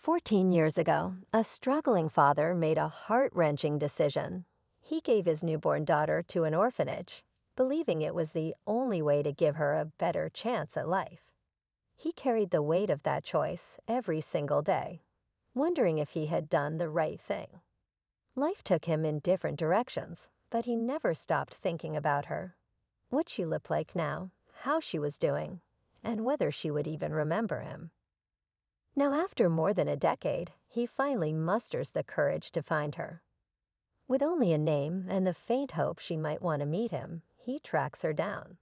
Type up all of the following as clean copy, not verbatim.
14 years ago, a struggling father made a heart-wrenching decision. He gave his newborn daughter to an orphanage, believing it was the only way to give her a better chance at life. He carried the weight of that choice every single day, wondering if he had done the right thing. Life took him in different directions, but he never stopped thinking about her. What she looked like now, how she was doing, and whether she would even remember him. Now, after more than a decade, he finally musters the courage to find her. With only a name and the faint hope she might want to meet him, he tracks her down.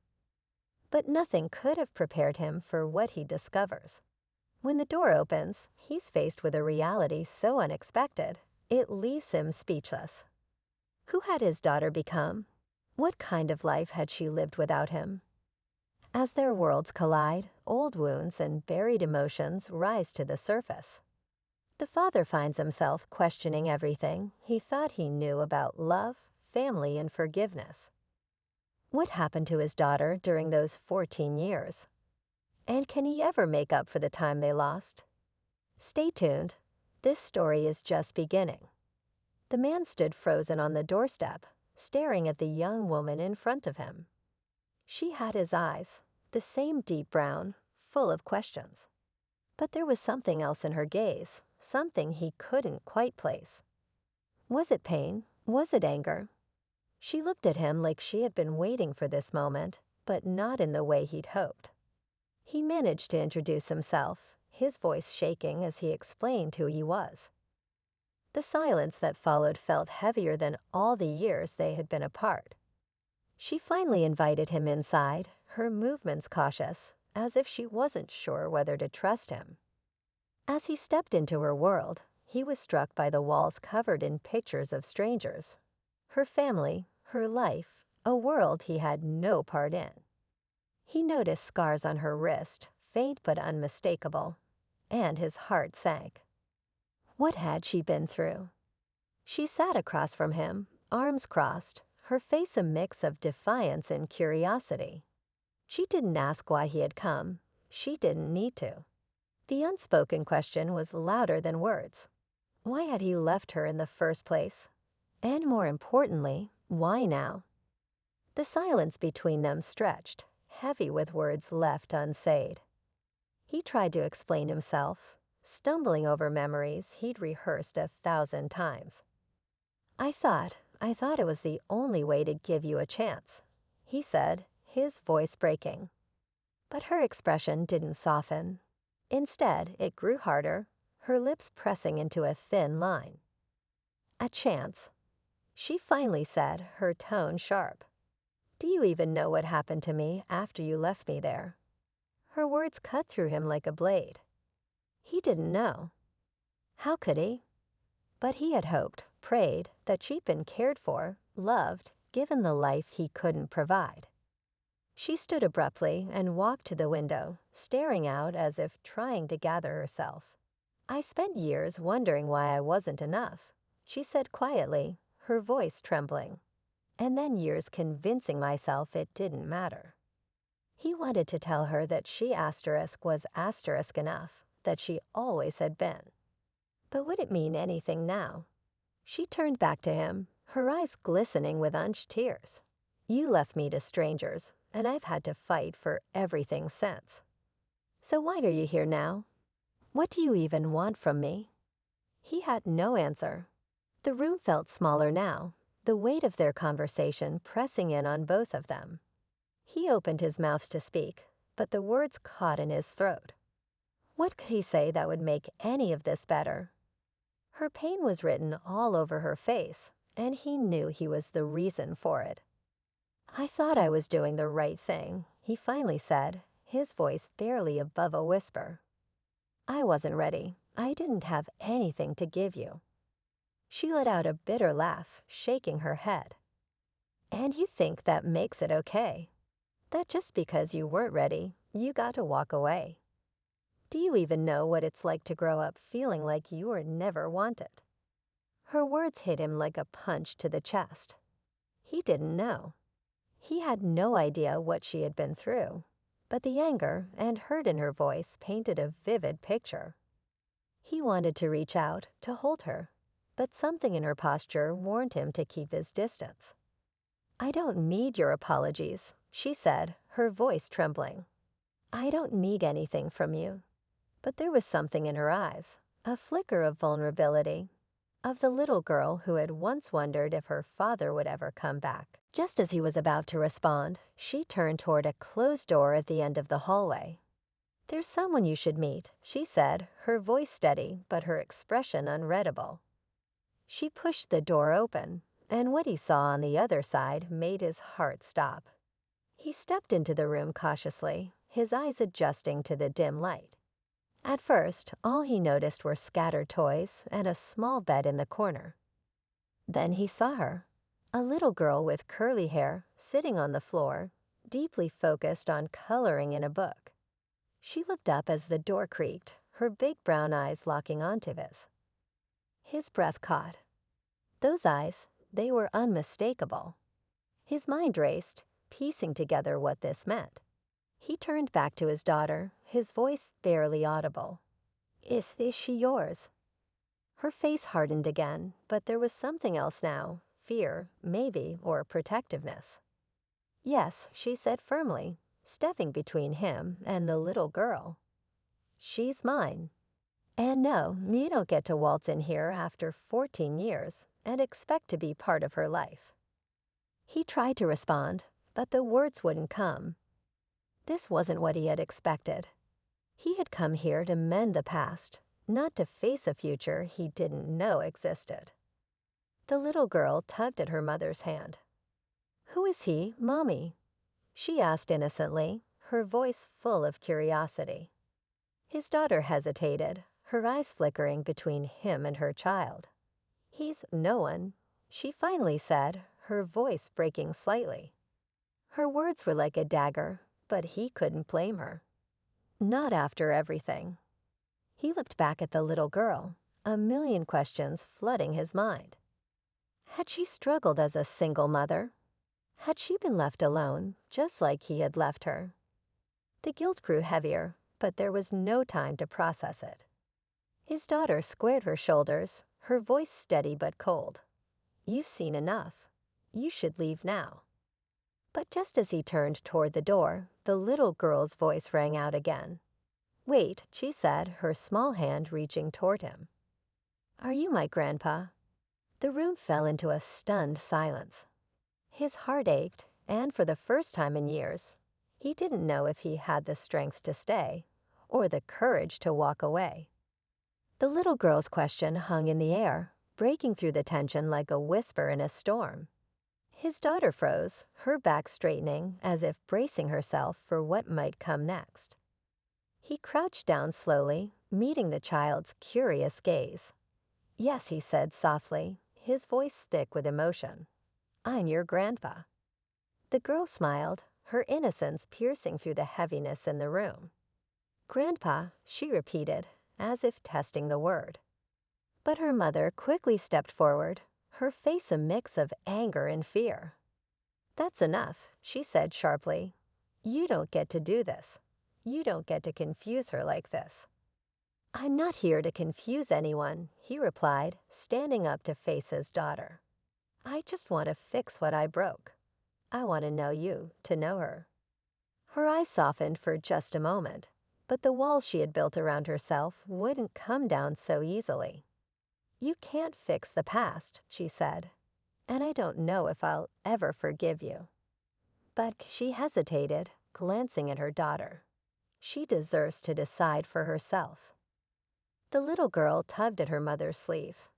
But nothing could have prepared him for what he discovers. When the door opens, he's faced with a reality so unexpected, it leaves him speechless. Who had his daughter become? What kind of life had she lived without him? As their worlds collide, old wounds and buried emotions rise to the surface. The father finds himself questioning everything he thought he knew about love, family, and forgiveness. What happened to his daughter during those 14 years? And can he ever make up for the time they lost? Stay tuned. This story is just beginning. The man stood frozen on the doorstep, staring at the young woman in front of him. She had his eyes, the same deep brown, full of questions. But there was something else in her gaze, something he couldn't quite place. Was it pain? Was it anger? She looked at him like she had been waiting for this moment, but not in the way he'd hoped. He managed to introduce himself, his voice shaking as he explained who he was. The silence that followed felt heavier than all the years they had been apart. She finally invited him inside, her movements cautious, as if she wasn't sure whether to trust him. As he stepped into her world, he was struck by the walls covered in pictures of strangers. Her family, her life, a world he had no part in. He noticed scars on her wrist, faint but unmistakable, and his heart sank. What had she been through? She sat across from him, arms crossed, her face a mix of defiance and curiosity. She didn't ask why he had come. She didn't need to. The unspoken question was louder than words. Why had he left her in the first place? And more importantly, why now? The silence between them stretched, heavy with words left unsaid. He tried to explain himself, stumbling over memories he'd rehearsed 1,000 times. I thought it was the only way to give you a chance, he said, his voice breaking. But her expression didn't soften. Instead, it grew harder, her lips pressing into a thin line. A chance, she finally said, her tone sharp. Do you even know what happened to me after you left me there? Her words cut through him like a blade. He didn't know. How could he? But he had hoped, prayed, that she'd been cared for, loved, given the life he couldn't provide. She stood abruptly and walked to the window, staring out as if trying to gather herself. I spent years wondering why I wasn't enough, she said quietly, her voice trembling. And then years convincing myself it didn't matter. He wanted to tell her that she was asterisk enough, that she always had been. But would it mean anything now? She turned back to him, her eyes glistening with unshed tears. You left me to strangers, and I've had to fight for everything since. So why are you here now? What do you even want from me? He had no answer. The room felt smaller now, the weight of their conversation pressing in on both of them. He opened his mouth to speak, but the words caught in his throat. What could he say that would make any of this better? Her pain was written all over her face, and he knew he was the reason for it. I thought I was doing the right thing, he finally said, his voice barely above a whisper. I wasn't ready. I didn't have anything to give you. She let out a bitter laugh, shaking her head. And you think that makes it okay? That just because you weren't ready, you got to walk away? Do you even know what it's like to grow up feeling like you were never wanted? Her words hit him like a punch to the chest. He didn't know. He had no idea what she had been through, but the anger and hurt in her voice painted a vivid picture. He wanted to reach out to hold her, but something in her posture warned him to keep his distance. "I don't need your apologies," she said, her voice trembling. "I don't need anything from you." But there was something in her eyes, a flicker of vulnerability, of the little girl who had once wondered if her father would ever come back. Just as he was about to respond, she turned toward a closed door at the end of the hallway. "There's someone you should meet," she said, her voice steady but her expression unreadable. She pushed the door open, and what he saw on the other side made his heart stop. He stepped into the room cautiously, his eyes adjusting to the dim light. At first, all he noticed were scattered toys and a small bed in the corner. Then he saw her, a little girl with curly hair, sitting on the floor, deeply focused on coloring in a book. She looked up as the door creaked, her big brown eyes locking onto his. His breath caught. Those eyes, they were unmistakable. His mind raced, piecing together what this meant. He turned back to his daughter, his voice barely audible. Is she yours?" Her face hardened again, but there was something else now, fear, maybe, or protectiveness. "Yes," she said firmly, stepping between him and the little girl. "She's mine. And no, you don't get to waltz in here after 14 years and expect to be part of her life." He tried to respond, but the words wouldn't come. This wasn't what he had expected. He had come here to mend the past, not to face a future he didn't know existed. The little girl tugged at her mother's hand. "Who is he, Mommy?" she asked innocently, her voice full of curiosity. His daughter hesitated, her eyes flickering between him and her child. "He's no one," she finally said, her voice breaking slightly. Her words were like a dagger, but he couldn't blame her. Not after everything. He looked back at the little girl, a million questions flooding his mind. Had she struggled as a single mother? Had she been left alone, just like he had left her? The guilt grew heavier, but there was no time to process it. His daughter squared her shoulders, her voice steady but cold. "You've seen enough. You should leave now." But just as he turned toward the door, the little girl's voice rang out again. "Wait," she said, her small hand reaching toward him. "Are you my grandpa?" The room fell into a stunned silence. His heart ached, and for the first time in years, he didn't know if he had the strength to stay or the courage to walk away. The little girl's question hung in the air, breaking through the tension like a whisper in a storm. His daughter froze, her back straightening as if bracing herself for what might come next. He crouched down slowly, meeting the child's curious gaze. "Yes," he said softly, his voice thick with emotion. "I'm your grandpa." The girl smiled, her innocence piercing through the heaviness in the room. "Grandpa," she repeated, as if testing the word. But her mother quickly stepped forward, her face a mix of anger and fear. "That's enough," she said sharply. "You don't get to do this. You don't get to confuse her like this." "I'm not here to confuse anyone," he replied, standing up to face his daughter. "I just want to fix what I broke. I want to know you, to know her." Her eyes softened for just a moment, but the walls she had built around herself wouldn't come down so easily. "You can't fix the past," she said, "and I don't know if I'll ever forgive you." But she hesitated, glancing at her daughter. She deserves to decide for herself. The little girl tugged at her mother's sleeve.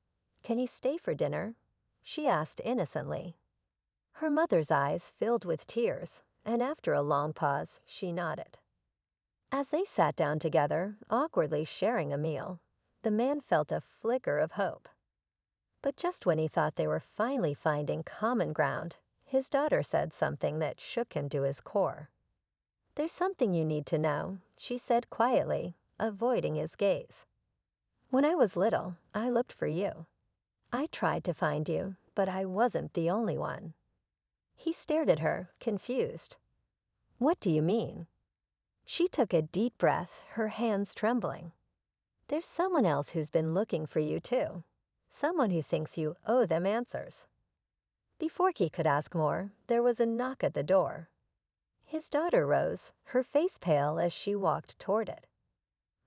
"Can he stay for dinner?" she asked innocently. Her mother's eyes filled with tears, and after a long pause, she nodded. As they sat down together, awkwardly sharing a meal, the man felt a flicker of hope. But just when he thought they were finally finding common ground, his daughter said something that shook him to his core. "There's something you need to know," she said quietly, avoiding his gaze. "When I was little, I looked for you. I tried to find you, but I wasn't the only one." He stared at her, confused. "What do you mean?" She took a deep breath, her hands trembling. There's someone else who's been looking for you too. Someone who thinks you owe them answers. Before he could ask more, there was a knock at the door. His daughter rose, her face pale as she walked toward it.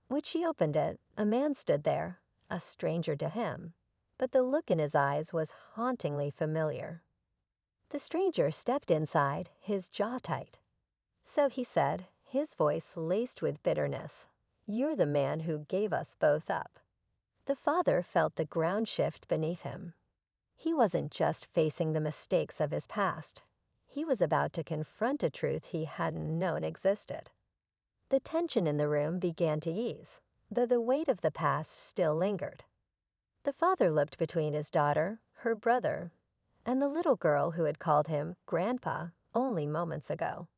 When she opened it, a man stood there, a stranger to him, but the look in his eyes was hauntingly familiar. The stranger stepped inside, his jaw tight. So he said, his voice laced with bitterness, "You're the man who gave us both up." The father felt the ground shift beneath him. He wasn't just facing the mistakes of his past. He was about to confront a truth he hadn't known existed. The tension in the room began to ease, though the weight of the past still lingered. The father looked between his daughter, her brother, and the little girl who had called him Grandpa only moments ago.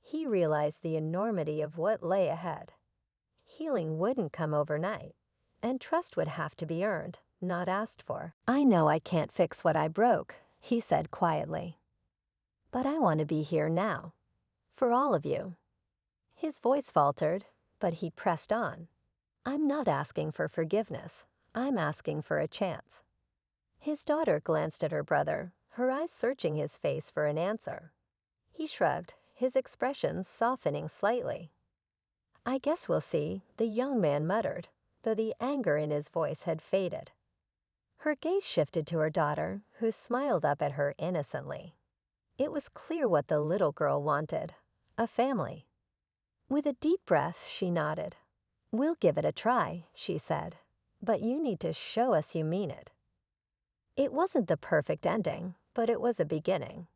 He realized the enormity of what lay ahead. Healing wouldn't come overnight, and trust would have to be earned, not asked for. "I know I can't fix what I broke," he said quietly. "But I want to be here now, for all of you." His voice faltered, but he pressed on. "I'm not asking for forgiveness. I'm asking for a chance." His daughter glanced at her brother, her eyes searching his face for an answer. He shrugged, his expression softening slightly. "I guess we'll see," the young man muttered, though the anger in his voice had faded. Her gaze shifted to her daughter, who smiled up at her innocently. It was clear what the little girl wanted: a family. With a deep breath, she nodded. "We'll give it a try," she said, "but you need to show us you mean it." It wasn't the perfect ending, but it was a beginning.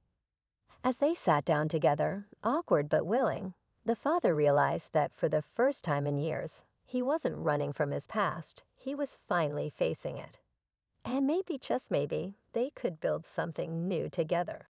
As they sat down together, awkward but willing, the father realized that for the first time in years, he wasn't running from his past, he was finally facing it. And maybe, just maybe, they could build something new together.